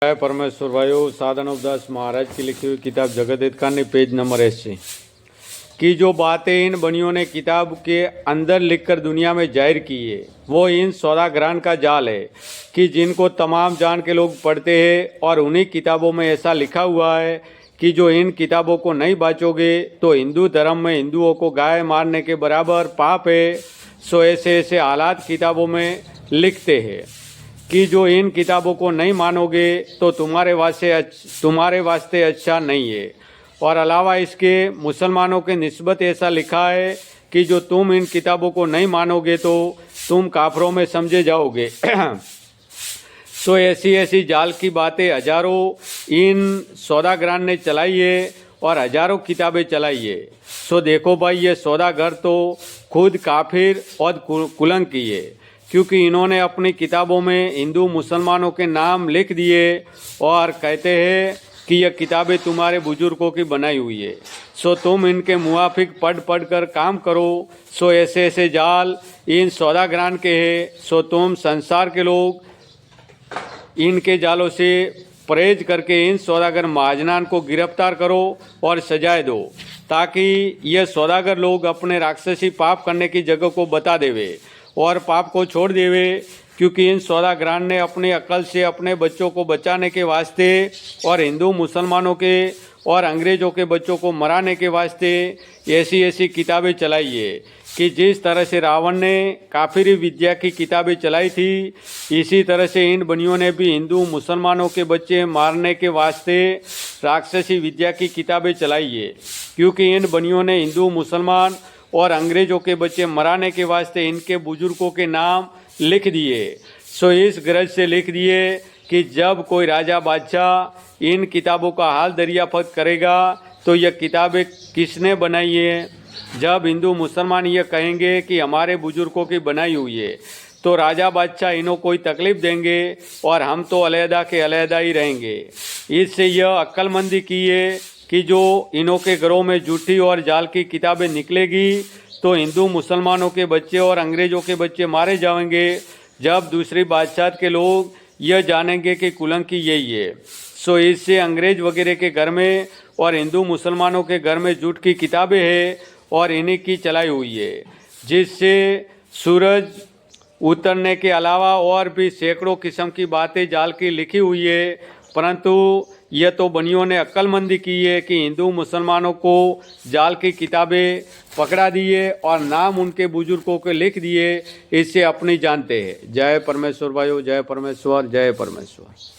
जय परमेश्वर भाइयों, साधनव दास महाराज की लिखी हुई किताब जगत हित कहानी पेज नंबर 80 की जो बातें इन बनियों ने किताब के अंदर लिखकर दुनिया में जाहिर की है वो इन सौदागरान का जाल है कि जिनको तमाम जान के लोग पढ़ते हैं। और उन्हीं किताबों में ऐसा लिखा हुआ है कि जो इन किताबों को नहीं बाँचोगे तो हिंदू धर्म में हिंदुओं को गाय मारने के बराबर पाप है। सो ऐसे ऐसे हालात किताबों में लिखते हैं कि जो इन किताबों को नहीं मानोगे तो तुम्हारे वास्ते अच्छा नहीं है। और अलावा इसके मुसलमानों के निस्बत ऐसा लिखा है कि जो तुम इन किताबों को नहीं मानोगे तो तुम काफरों में समझे जाओगे। तो ऐसी ऐसी जाल की बातें हजारों इन सौदागरान ने चलाई है और हजारों किताबें चलाई है। सो देखो भाई, ये सौदागर तो खुद काफिर और कुलंकी है, क्योंकि इन्होंने अपनी किताबों में हिंदू मुसलमानों के नाम लिख दिए और कहते हैं कि यह किताबें तुम्हारे बुजुर्गों की बनाई हुई है। सो तुम इनके मुआफिक पढ़ कर काम करो। सो ऐसे ऐसे जाल इन सौदागरान के हैं। सो तुम संसार के लोग इनके जालों से परहेज करके इन सौदागर महाजनान को गिरफ्तार करो और सजाए दो, ताकि यह सौदागर लोग अपने राक्षसी पाप करने की जगह को बता देवे और पाप को छोड़ देवे। क्योंकि इन सौदागरान ने अपनी अकल से अपने बच्चों को बचाने के वास्ते और हिंदू मुसलमानों के और अंग्रेज़ों के बच्चों को मराने के वास्ते ऐसी ऐसी किताबें चलाई है कि जिस तरह से रावण ने काफिरी विद्या की किताबें चलाई थी, इसी तरह से इन बनियों ने भी हिंदू मुसलमानों के बच्चे मारने के वास्ते राक्षसी विद्या की किताबें चलाई है। क्योंकि इन बनियों ने हिंदू मुसलमान और अंग्रेज़ों के बच्चे मराने के वास्ते इनके बुजुर्गों के नाम लिख दिए। सो इस गरज से लिख दिए कि जब कोई राजा बादशाह इन किताबों का हाल दरियाफत करेगा तो यह किताबें किसने बनाई है। जब हिंदू मुसलमान ये कहेंगे कि हमारे बुजुर्गों की बनाई हुई है तो राजा बादशाह इन्हों कोई तकलीफ़ देंगे और हम तो अलहदा के अलहदा ही रहेंगे। इससे यह अक्लमंदी की है कि जो इन्हों के घरों में झूठी और जाल की किताबें निकलेगी तो हिंदू मुसलमानों के बच्चे और अंग्रेज़ों के बच्चे मारे जाएंगे। जब दूसरी बादशाह के लोग यह जानेंगे कि कुलंकी यही है, सो इससे अंग्रेज़ वगैरह के घर में और हिंदू मुसलमानों के घर में झूठ की किताबें हैं और इन्हीं की चलाई हुई है, जिससे सूरज उतरने के अलावा और भी सैकड़ों किस्म की बातें जाल की लिखी हुई है। परंतु यह तो बनियों ने अक्लमंदी की है कि हिंदू मुसलमानों को जाल की किताबें पकड़ा दिए और नाम उनके बुजुर्गों के लिख दिए। इससे अपनी जानते हैं। जय परमेश्वर भाइयों, जय परमेश्वर, जय परमेश्वर।